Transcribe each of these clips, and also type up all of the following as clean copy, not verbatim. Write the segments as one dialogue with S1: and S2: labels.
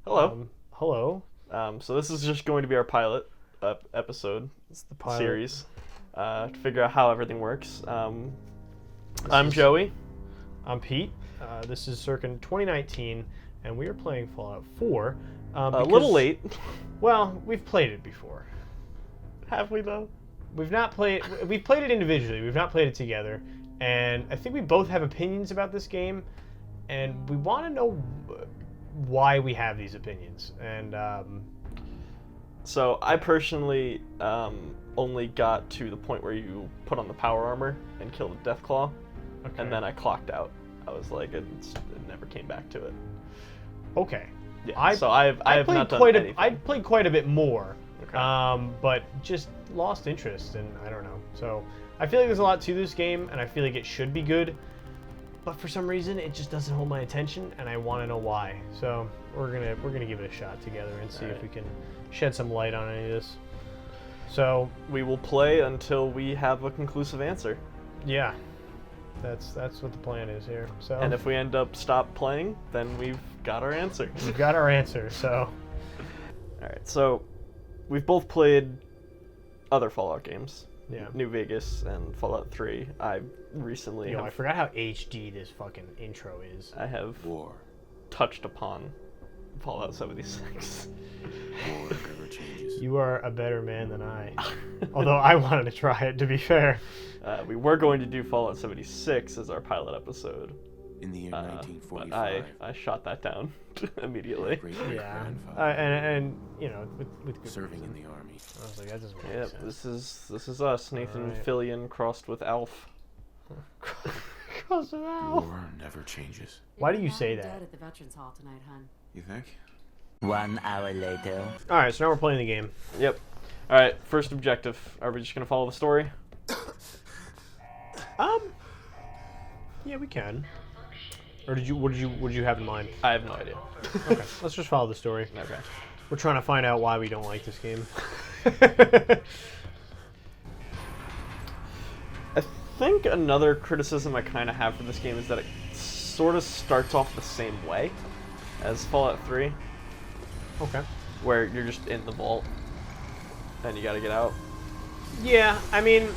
S1: Hello.
S2: Hello.
S1: So this is just going to be our pilot episode
S2: It's the pilot.
S1: series to figure out how everything works. I'm Joey.
S2: I'm Pete. This is circa 2019, and we are playing Fallout 4.
S1: A little late.
S2: Well, we've played it before.
S1: Have we though?
S2: We've played it individually. We've not played it together, and I think we both have opinions about this game, and we want to know why we have these opinions. And
S1: So I personally only got to the point where you put on the power armor and kill the Deathclaw,
S2: okay.
S1: and then I clocked out. I was like, it never came back to it.
S2: Okay.
S1: Yeah.
S2: I
S1: have
S2: played
S1: not done
S2: quite
S1: anything.
S2: I played quite a bit more,
S1: Okay.
S2: but just lost interest, and I don't know. So I feel like there's a lot to this game, and I feel like it should be good, but for some reason it just doesn't hold my attention, and I want to know why. So we're gonna give it a shot together and see if we can shed some light on any of this. So
S1: We will play until we have a conclusive answer.
S2: yeah, that's what the plan is here. So
S1: And if we end up stop playing, then we've got our answer.
S2: we've got our answer. So
S1: Alright, so we've both played other Fallout games.
S2: yeah.
S1: New Vegas and Fallout 3. I recently
S2: Yo, I
S1: have,
S2: forgot how HD this fucking intro is.
S1: I have
S3: War.
S1: touched upon Fallout 76.
S3: War never changes.
S2: You are a better man than I. Although I wanted to try it, to be fair.
S1: We were going to do Fallout 76 as our pilot episode,
S3: In the year
S1: but
S3: 1945,
S1: I shot that down immediately.
S3: great
S2: Yeah.
S3: grandfather
S2: And you know, with good
S3: serving in
S2: reason.
S3: the army.
S2: I was like, that doesn't make
S1: Yep,
S2: sense.
S1: this is us, Nathan
S2: Alright.
S1: Fillion crossed with Alf.
S2: Cross it out.
S3: War never changes.
S2: Why do you say that?
S4: Dead at the Veterans Hall tonight, hun.
S3: You think?
S5: 1 hour later.
S2: All right, so now we're playing the game.
S1: Yep. Alright, first objective. Are we just gonna follow the story?
S2: Yeah, we can. Or what did you have in mind?
S1: I have no idea.
S2: Okay, let's just follow the story.
S1: Okay.
S2: We're trying to find out why we don't like this game.
S1: I think another criticism I kind of have for this game is that it sort of starts off the same way as Fallout 3,
S2: Okay.
S1: where you're just in the vault and you gotta get out.
S2: Yeah, I mean,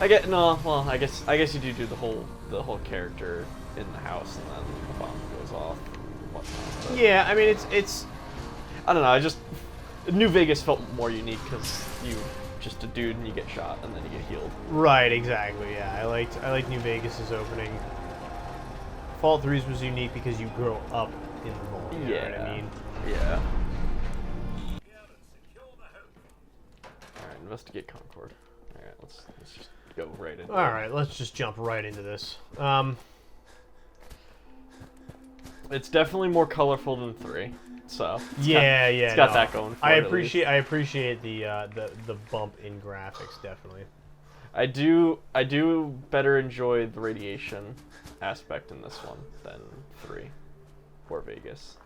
S1: I guess you do the whole character in the house and then the bomb goes off and whatnot. But
S2: yeah, I mean it's
S1: I don't know. New Vegas felt more unique because you just a dude and you get shot and then you get healed.
S2: right, exactly. Yeah, I liked New Vegas's opening. Fallout 3's was unique because you grow up in the vault. You know what I mean?
S1: Yeah. Alright, investigate Concord. Alright, let's just go right into
S2: All right, let's just jump right into this.
S1: It's definitely more colorful than 3. So
S2: Yeah,
S1: it's got
S2: no.
S1: that going for
S2: I
S1: it, at
S2: appreciate the bump in graphics, definitely.
S1: I do better enjoy the radiation aspect in this one than 3 or Vegas.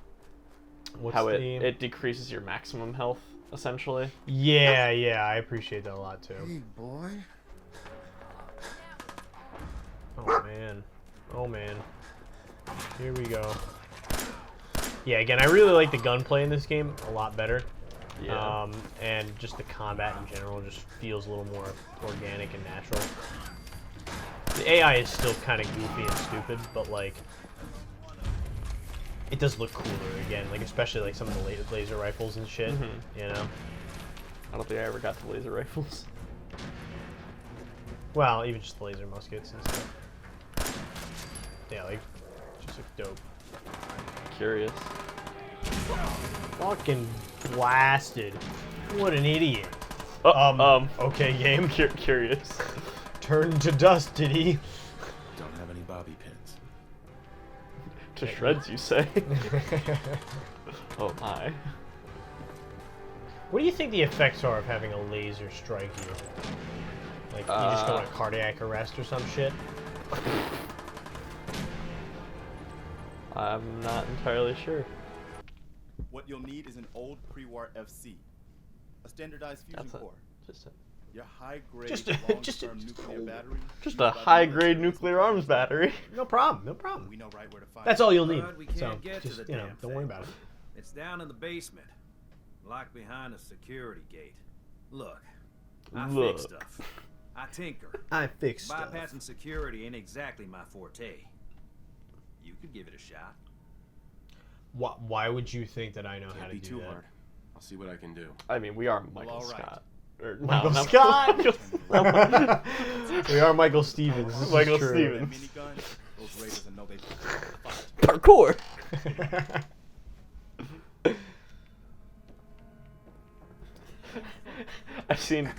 S2: What's
S1: How
S2: the...
S1: it decreases your maximum health essentially.
S2: Yeah, I appreciate that a lot too.
S3: Hey, boy.
S2: Oh man. Here we go. Yeah, again, I really like the gunplay in this game a lot better.
S1: Yeah.
S2: And just the combat in general just feels a little more organic and natural. The AI is still kind of goofy and stupid, but like, it does look cooler again. Like especially like some of the laser rifles and shit. You know.
S1: I don't think I ever got to laser rifles.
S2: Well, even just the laser muskets and stuff. Yeah, like, just look dope.
S1: Curious.
S2: Fucking blasted. What an idiot. Okay, game.
S1: Curious.
S2: Turned to dust, did he?
S3: Don't have any bobby pins.
S1: To shreds, you say? Oh my.
S2: What do you think the effects are of having a laser strike you? Like, you just go into cardiac arrest or some shit?
S1: I'm not entirely sure.
S6: What you'll need is an old pre-war FC, a standardized fusion
S1: That's it.
S6: core,
S1: Just a,
S6: your high-grade,
S2: Just-
S6: long-term nuclear battery.
S1: just a high-grade nuclear arms battery.
S2: No problem, no problem.
S6: We know right where to find
S2: That's
S6: it.
S2: all you'll need.
S7: But we can't
S2: So,
S7: get to
S2: just,
S7: the
S2: you know,
S7: damn
S2: don't worry
S7: thing.
S2: about it.
S4: It's down in the basement, locked behind a security gate. Look, I
S1: Look.
S4: fix stuff. I tinker.
S2: I fixed stuff.
S4: Bypassing security ain't exactly my forte. You could give it a shot.
S2: Why would you think that I know how
S3: Can't
S2: to
S3: be
S2: do
S3: too
S2: that?
S3: hard. I'll see what I can do.
S1: I mean, we are Michael
S6: all right.
S1: Scott. Or,
S2: Michael
S1: no,
S2: Scott!
S1: Michael-
S2: We are Michael Stevens. This is
S1: Michael
S2: true.
S1: Stevens.
S6: That minigun, those raiders will know they fight.
S1: Parkour. I've seen.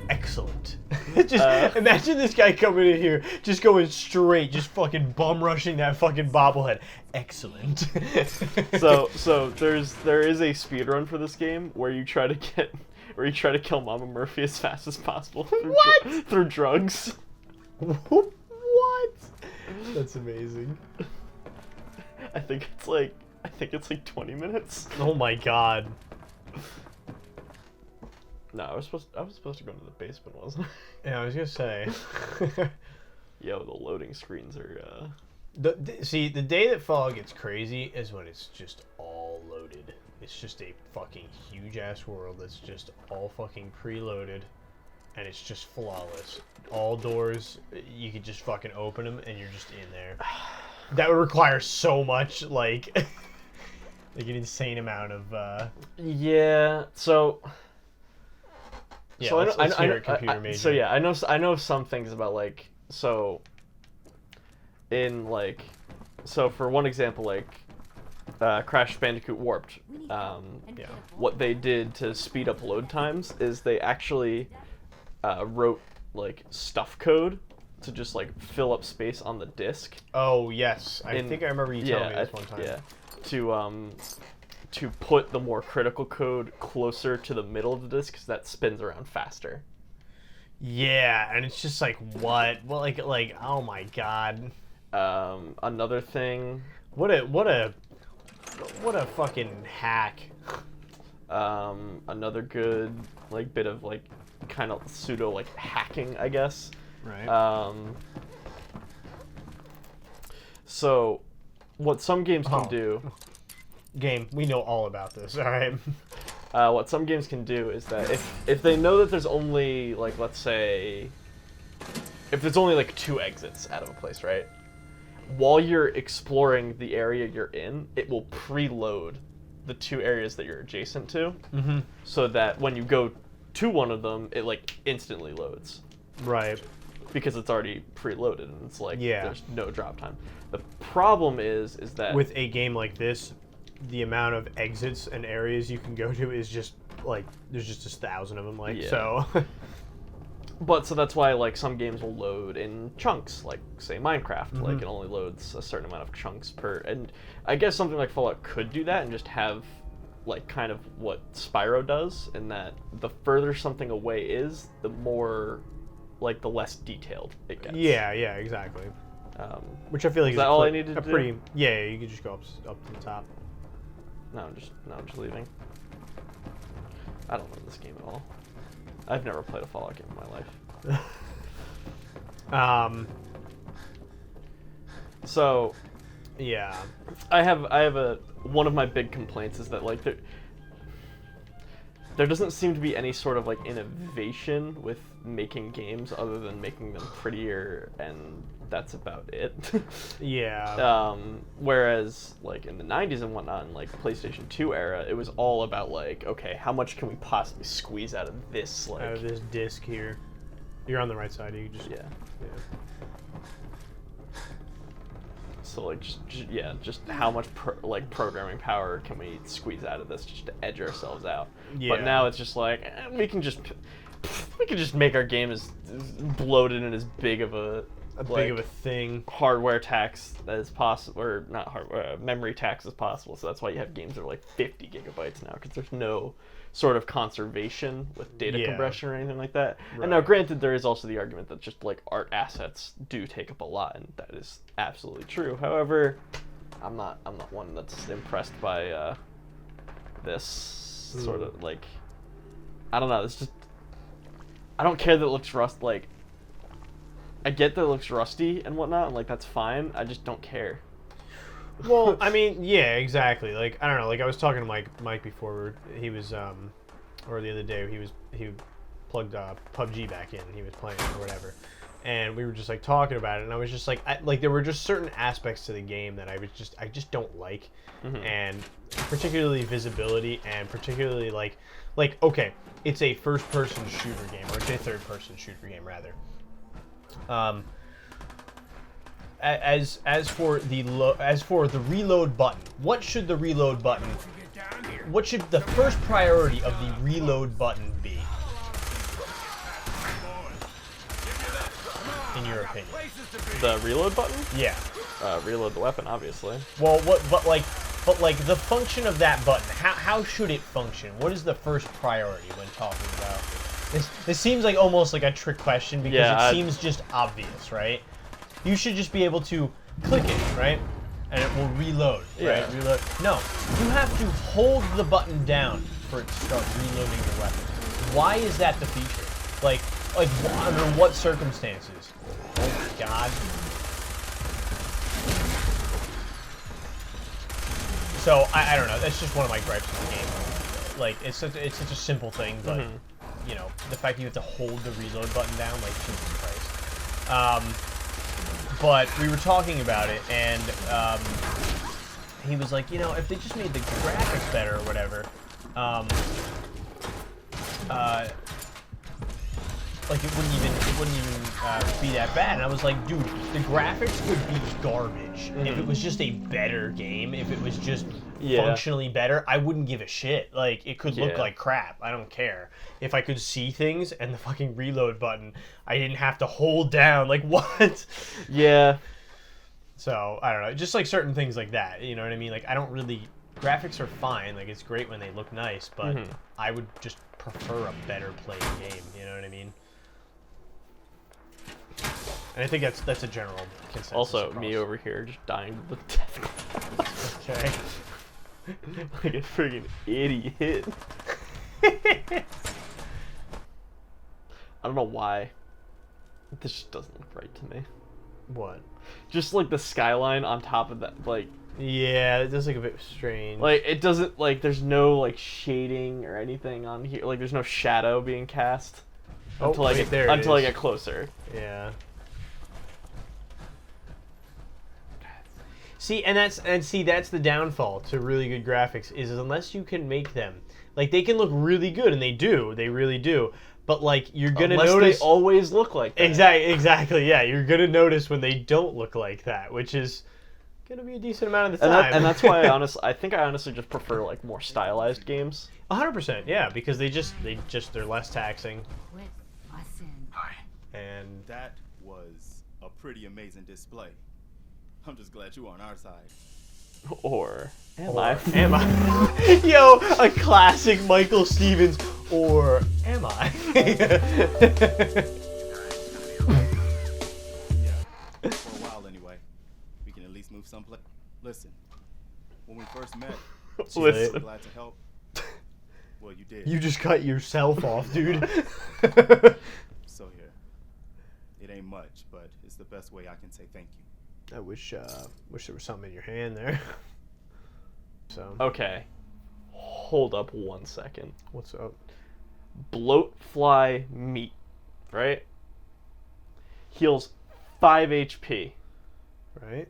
S2: Excellent. Just imagine this guy coming in here, just going straight, just fucking bum rushing that fucking bobblehead. Excellent.
S1: So there is a speedrun for this game where you try to kill Mama Murphy as fast as possible through,
S2: What?
S1: through drugs.
S2: What? That's amazing.
S1: I think it's like 20 minutes.
S2: Oh my god.
S1: No, I was supposed to go into the basement, wasn't I?
S2: Yeah, I was gonna say.
S1: Yo, the loading screens are
S2: See, the day that Fallout gets crazy is when it's just all loaded. It's just a fucking huge ass world that's just all fucking preloaded, and it's just flawless. All doors, you could just fucking open them, and you're just in there. That would require so much, like an insane amount of.
S1: Yeah. So.
S2: Yeah,
S1: So
S2: let's hear it,
S1: I
S2: computer major.
S1: So yeah, I know some things about like so. In like, so for one example, like, Crash Bandicoot Warped, what they did to speed up load times is they actually wrote like stuff code to just like fill up space on the disk.
S2: Oh yes, I think I remember you telling me this one time.
S1: Yeah, to put the more critical code closer to the middle of the disk because that spins around faster.
S2: Yeah, and it's just like what? Well, like oh my god.
S1: Another thing.
S2: What a fucking hack.
S1: Another good like bit of like kind of pseudo like hacking, I guess.
S2: Right.
S1: So what some games can do.
S2: Game, we know all about this. All right.
S1: What some games can do is that if they know that there's only like, let's say, if there's only like 2 exits out of a place, right? While you're exploring the area you're in, it will preload the 2 areas that you're adjacent to, so that when you go to one of them, it like instantly loads
S2: Right.
S1: because it's already preloaded and it's like there's no drop time. The problem is that
S2: With a game like this, the amount of exits and areas you can go to is just like there's just 1,000 of them. Like
S1: Yeah.
S2: so.
S1: But so that's why like some games will load in chunks, like say Minecraft, like it only loads a certain amount of chunks per. And I guess something like Fallout could do that and just have like kind of what Spyro does, in that the further something away is, the more like the less detailed it gets.
S2: Yeah, exactly. Which I feel like is
S1: that all I needed
S2: a
S1: to do?
S2: pretty. Yeah, you could just go up to the top.
S1: No, I'm just leaving. I don't know this game at all. I've never played a Fallout game in my life. So,
S2: Yeah.
S1: I have one of my big complaints is that like there doesn't seem to be any sort of like innovation with making games other than making them prettier, and that's about it.
S2: Yeah.
S1: Whereas like in the 90s and whatnot, in like PlayStation 2 era, it was all about like, okay, how much can we possibly squeeze out of this? Like,
S2: Out of this disc here. You're on the right side. You can just.
S1: yeah.
S2: Yeah.
S1: So like just how much programming power can we squeeze out of this just to edge ourselves out?
S2: Yeah.
S1: But now it's just like we can just make our game as bloated and as big of a
S2: Big of a thing.
S1: hardware tax as possible, or not hardware, memory tax as possible. So that's why you have games that are like 50 gigabytes now, because there's no sort of conservation with data
S2: Yeah.
S1: compression or anything like that.
S2: Right.
S1: And now, granted, there is also the argument that just like art assets do take up a lot, and that is absolutely true. However, I'm not one that's impressed by this sort of like, I don't know. It's just, I don't care that it looks like. I get that it looks rusty and whatnot, and like that's fine. I just don't care.
S2: Well, I mean, yeah, exactly. Like, I don't know. Like, I was talking to Mike before. He was, or the other day, he plugged PUBG back in, and he was playing or whatever. And we were just like talking about it, and I was just like, there were just certain aspects to the game that I just don't like, and particularly visibility, and particularly like, okay, it's a first-person shooter game, or it's a third-person shooter game rather. As for the reload button, what should the reload button? What should the first priority of the reload button be? In your opinion?
S1: The reload button?
S2: Yeah.
S1: Reload the weapon, obviously.
S2: Well, but like the function of that button, how should it function? What is the first priority when talking about this? Seems like almost like a trick question because it seems just obvious, right? You should just be able to click it, right? And it will reload, right? Reload. No, you have to hold the button down for it to start reloading your weapon. Why is that the feature? Like under what circumstances? Oh my god. So I don't know. That's just one of my gripes with the game. Like it's such a simple thing, but you know the fact that you have to hold the reload button down, like Jesus Christ. But we were talking about it, and he was like, you know, if they just made the graphics better or whatever, like it wouldn't even be that bad. And I was like, dude, the graphics would be garbage if it was just a better game. If it was just functionally better, I wouldn't give a shit. Like it could look like crap. I don't care. If I could see things and the fucking reload button, I didn't have to hold down. Like what?
S1: Yeah.
S2: So I don't know. Just like certain things like that. You know what I mean? Like I don't really. Graphics are fine. Like it's great when they look nice, but I would just prefer a better playing game. You know what I mean? And I think that's a general consensus.
S1: Also, me over here just dying to the death claw.
S2: Okay.
S1: Like a friggin' idiot. I don't know why. This just doesn't look right to me.
S2: What?
S1: Just like the skyline on top of that, like.
S2: Yeah, it does look a bit strange.
S1: Like it doesn't like there's no like shading or anything on here. Like there's no shadow being cast until I get closer.
S2: Yeah. See, that's the downfall to really good graphics is unless you can make them like they can look really good, and they really do. But like you're gonna notice
S1: they always look like that.
S2: Exactly. Yeah, you're gonna notice when they don't look like that, which is gonna be a decent amount of the time.
S1: And that's why I think I honestly just prefer like more stylized games.
S2: 100%, yeah, because they're less taxing.
S3: Hi.
S2: And
S6: That was a pretty amazing display. I'm just glad you are on our side.
S1: Or am I?
S2: Am I? Yo, a classic Michael Stevens. Or am I?
S6: Yeah, for a while anyway. We can at least move someplace. Listen, when we first met, I was
S1: Listen.
S6: glad to help. Well, you did.
S2: You just cut yourself off, dude.
S6: So here, it ain't much, but it's the best way I can say thank you.
S2: I wish there was something in your hand there. So.
S1: Okay. Hold up 1 second.
S2: What's up?
S1: Bloatfly meat, right? Heals 5 HP.
S2: Right?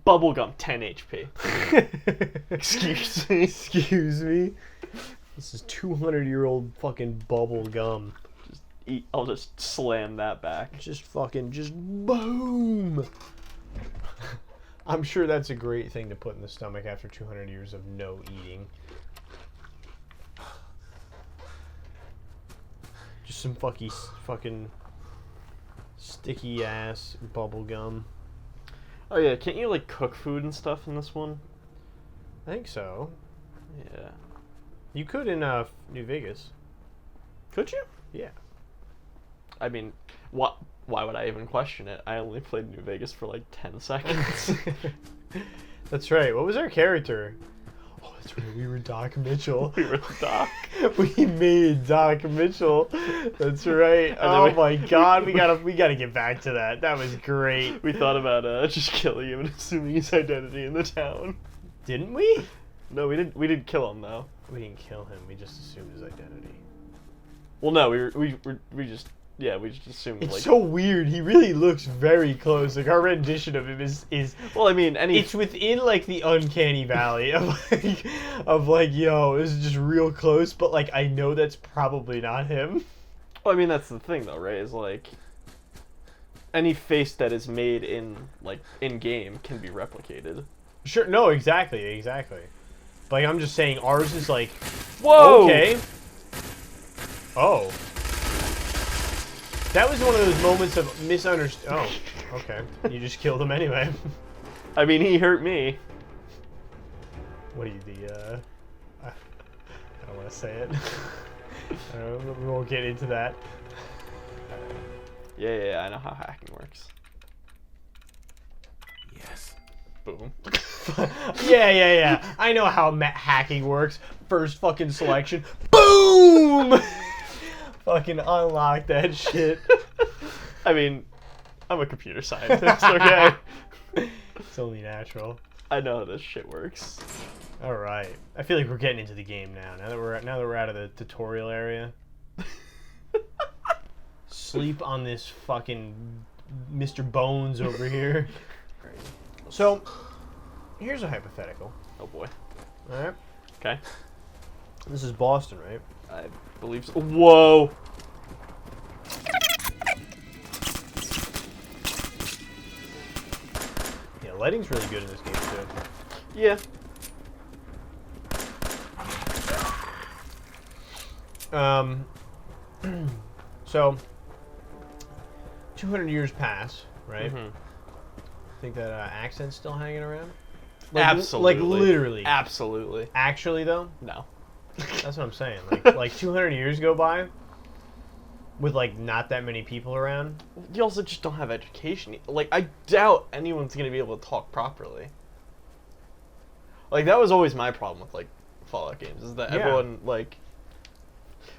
S1: Bubblegum 10 HP. Excuse me.
S2: Excuse me. This is 200-year-old fucking bubble gum.
S1: I'll just slam that back.
S2: Just boom. I'm sure that's a great thing to put in the stomach after 200 years of no eating. Just some fucking sticky ass bubble gum.
S1: Oh yeah, can't you like cook food and stuff in this one?
S2: I think so.
S1: Yeah.
S2: You could in New Vegas.
S1: Could you?
S2: Yeah.
S1: I mean, why would I even question it? I only played New Vegas for like 10 seconds.
S2: That's right. What was our character? Oh, that's right. We were Doc Mitchell.
S1: We were Doc.
S2: We made Doc Mitchell. That's right.
S1: then
S2: Oh
S1: we-
S2: my God, we gotta get back to that. That was great.
S1: We thought about just killing him and assuming his identity in the town.
S2: Didn't we?
S1: No, we didn't. We didn't kill him though.
S2: We didn't kill him. We just assumed his identity.
S1: Well, no, we just assumed
S2: It's
S1: like.
S2: so weird. He really looks very close. Like our rendition of him is
S1: Well, I mean,
S2: it's within like the uncanny valley of like yo, this is just real close, but like I know that's probably not him.
S1: Well, I mean, that's the thing though, right? Is like any face that is made in game can be replicated.
S2: Sure, no, exactly. Like I'm just saying, ours is like,
S1: Whoa!
S2: okay. Oh, that was one of those moments of misunderstanding. Oh, okay. You just killed him anyway.
S1: I mean, he hurt me.
S2: What are you, I don't want to say it. I don't know, we won't get into that.
S1: Yeah, I know how hacking works.
S4: Yes.
S1: Boom.
S2: Yeah. I know how hacking works. First fucking selection. Boom! Fucking unlock that shit.
S1: I mean, I'm a computer scientist, okay?
S2: It's only natural.
S1: I know how this shit works.
S2: All right. I feel like we're getting into the game now. Now that we're out of the tutorial area. Sleep on this fucking Mr. Bones over here. So, here's a hypothetical.
S1: Oh boy.
S2: All right.
S1: Okay.
S2: This is Boston, right?
S1: I believe so. Whoa!
S2: Yeah, lighting's really good in this game too.
S1: Yeah.
S2: So 200 years pass, right?
S1: Mhm.
S2: Think that accent's still hanging around?
S1: Absolutely.
S2: Like literally.
S1: Absolutely.
S2: Actually, though,
S1: No.
S2: that's what I'm saying. Like 200 years go by with like not that many people around.
S1: You also just don't have education. Like, I doubt anyone's gonna be able to talk properly. Like, that was always my problem with, like, Fallout games, is that
S2: Yeah.
S1: everyone, like...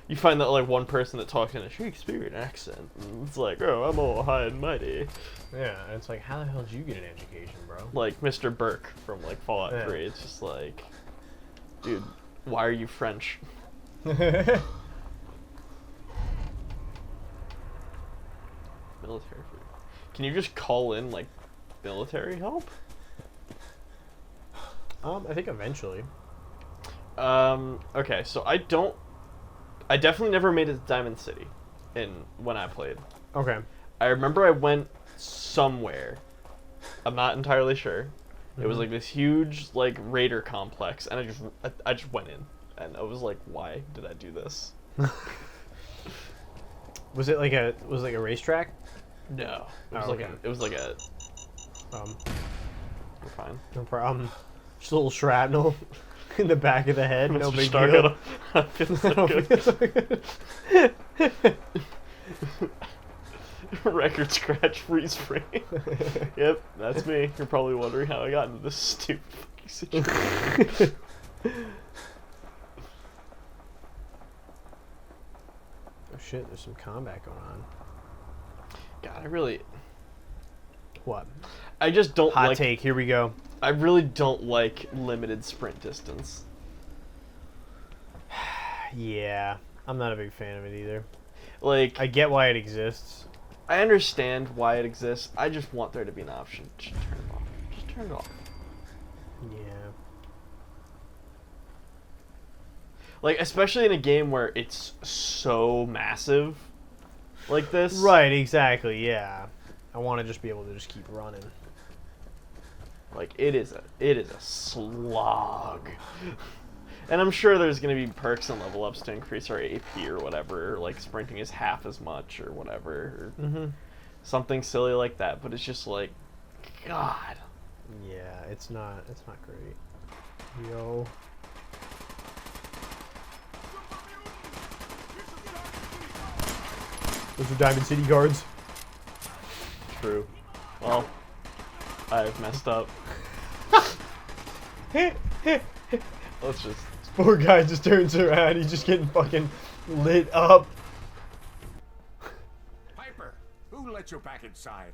S1: You find that, like, one person that talks in a Shakespearean accent, and it's like, oh, I'm all high and mighty.
S2: Yeah, and it's like, how the hell did you get an education, bro?
S1: Like, Mr. Burke from, like, Fallout
S2: Yeah.
S1: 3, it's just like... Dude, why are you French? Military food. Can you just call in, like, military help?
S2: I think eventually.
S1: Okay, so I definitely never made it to Diamond City when I played.
S2: Okay.
S1: I remember I went somewhere. I'm not entirely sure. It was like this huge like raider complex, and I just went in, and I was like, why did I do this?
S2: Was it like a racetrack?
S1: No, it was
S2: Oh,
S1: like
S2: okay.
S1: it was like a. We're fine.
S2: No problem. Just a little shrapnel in the back of the head. No
S1: Mr.
S2: big
S1: Stark,
S2: deal.
S1: I feel so
S2: I don't
S1: good.
S2: feel so good.
S1: Record scratch freeze frame. Yep, that's me. You're probably wondering how I got into this stupid fucking situation.
S2: Oh shit, there's some combat going on.
S1: God,
S2: What?
S1: I just don't
S2: Hot
S1: like.
S2: take, here we go.
S1: I really don't like limited sprint distance.
S2: Yeah, I'm not a big fan of it either.
S1: Like,
S2: I get why it exists.
S1: I understand why it exists. I just want there to be an option. Just turn it off. Just turn it off.
S2: Yeah.
S1: Like, especially in a game where it's so massive, like this.
S2: Right, exactly, yeah. I want to just be able to just keep running.
S1: Like, it is a slog. And I'm sure there's going to be perks and level ups to increase our AP or whatever, like sprinting is half as much or whatever, or something silly like that. But it's just like, God.
S2: Yeah, it's not great. Yo. Those are Diamond City guards.
S1: True. Well, I've messed up. Let's just.
S2: Poor guy just turns around. He's just getting fucking lit up.
S7: Piper, who let you back inside?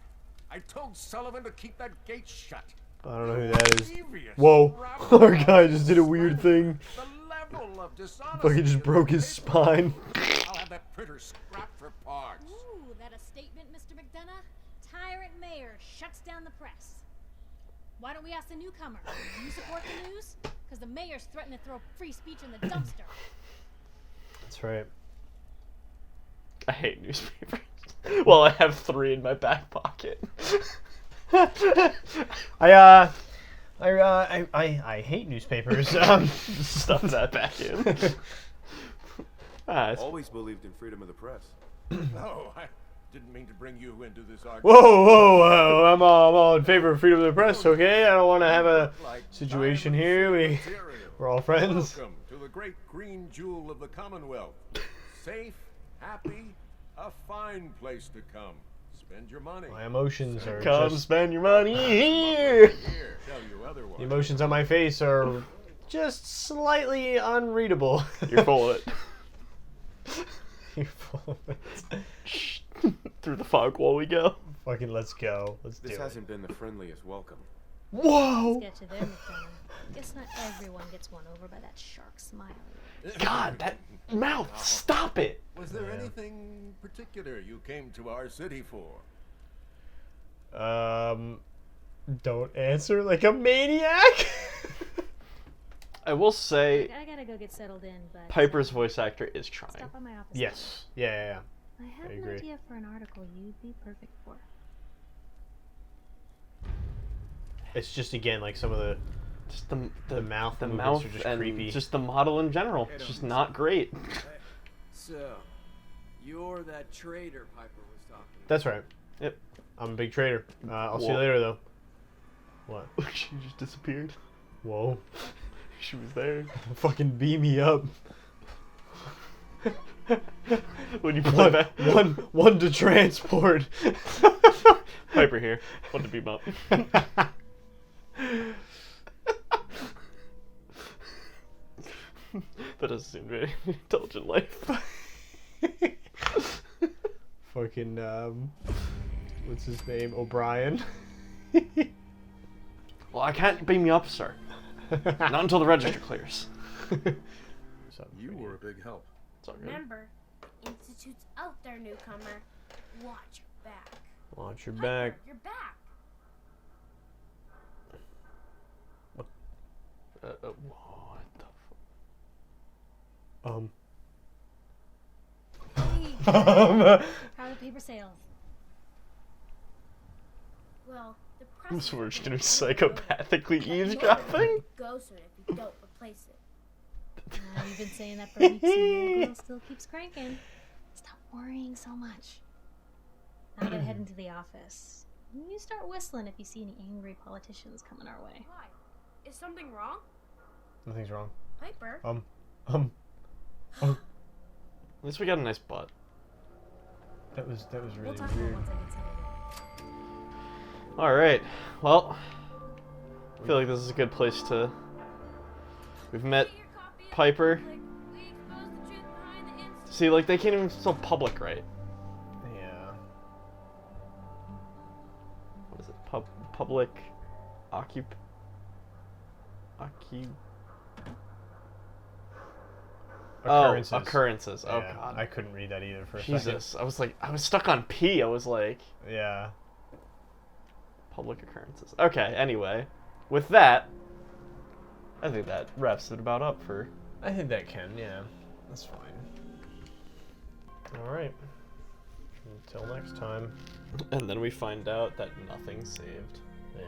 S7: I told Sullivan to keep that gate shut.
S2: I don't know who that is.
S7: Devious
S2: Whoa.
S7: rabble
S2: Our guy just did a weird thing.
S7: The level of dishonesty
S2: Fucking just
S7: of
S2: broke
S7: the
S2: his
S7: paper.
S2: spine.
S7: I'll have that printer scrapped for parts.
S8: Ooh, that a statement, Mr. McDonough? Tyrant mayor shuts down the press. Why don't we ask the newcomer? Do you support the news? Because the mayor's threatened to throw free speech in the dumpster.
S2: That's right.
S1: I hate newspapers. Well, I have 3 in my back pocket.
S2: I hate newspapers.
S1: Stuff that back in. It's
S9: Always believed in freedom of the press.
S7: No, I didn't mean to bring you into this argument.
S2: Whoa, I'm all in favor of freedom of the press, okay? I don't want to have a
S7: Like
S2: situation
S7: diamonds
S2: here.
S7: in material.
S2: We're all friends.
S7: Welcome to the great green jewel of the Commonwealth. Safe, happy, a fine place to come. Spend your money.
S2: My emotions are
S1: come
S2: just...
S1: spend your money here.
S7: Here, tell you otherwise.
S2: The emotions on my face are just slightly unreadable.
S1: You're full of it.
S2: You're full of it.
S1: Through the fog wall we go.
S2: Fucking let's go. Let's do
S9: This
S2: it.
S9: hasn't been the friendliest welcome.
S2: Whoa!
S8: Let's get you there, McDonough. Guess not everyone gets won over by that shark smile.
S1: God, that mouth! Stop it!
S7: Was there anything particular you came to our city for?
S2: Don't answer like a maniac.
S1: I will say,
S8: I gotta go get settled in, but
S1: Piper's voice actor is trying.
S8: stop by my office.
S2: Yes. Yeah.
S8: I have
S2: I
S8: an
S2: agree.
S8: idea for an article you'd be perfect for.
S2: It's just again like some of the
S1: Just the
S2: mouth
S1: the
S2: movements
S1: mouth
S2: are just
S1: and
S2: creepy.
S1: just the model in general. It's just not great.
S10: So, you're that trader Piper was talking about.
S2: That's right.
S1: Yep.
S2: I'm a big trader. I'll see you
S1: Whoa.
S2: later though. What?
S1: She just disappeared.
S2: Whoa.
S1: She was there.
S2: Fucking beam me up.
S1: When you play back.
S2: One to transport.
S1: Piper here. One to beam up. That doesn't seem very intelligent life.
S2: Fucking what's his name? O'Brien.
S1: Well, I can't beam you up, sir. Not until the register clears.
S9: You were a big help.
S1: It's all good.
S11: Remember, the Institute's out there, newcomer. Watch your back.
S2: Watch your
S11: Piper,
S2: back.
S11: You're back.
S1: What the
S8: Hey, how are the paper sales?
S11: Well, the
S1: fuck?
S11: press.
S1: So we're just gonna psychopathically eavesdropping?
S11: Go soon if you don't replace it.
S8: You've been saying that for weeks and your girl still keeps cranking. Stop worrying so much. I'm gonna head into the office. You start whistling if you see any angry politicians coming our way.
S11: Why? Is something wrong?
S2: Nothing's wrong.
S11: Piper?
S1: At least we got a nice butt.
S2: That was
S8: We'll
S2: really
S8: talk about
S2: weird.
S8: once I get settled in.
S1: Alright. Well, I feel like this is a good place to... We've met
S11: Get your copy of
S1: Piper.
S11: Public. We expose the truth behind the Institute.
S1: See, like, they can't even spell public right.
S2: Yeah.
S1: What is it? Public...
S2: Occurrences.
S1: Oh, occurrences. Oh,
S2: Yeah,
S1: God.
S2: I couldn't read that either for a
S1: Jesus. I was like, I was stuck on P. I was like,
S2: second. Yeah.
S1: public occurrences. Okay, anyway. With that, I think that wraps it about up for...
S2: I think that can, yeah. That's fine. Alright. Until next time.
S1: And then we find out that nothing's saved.
S2: Yeah.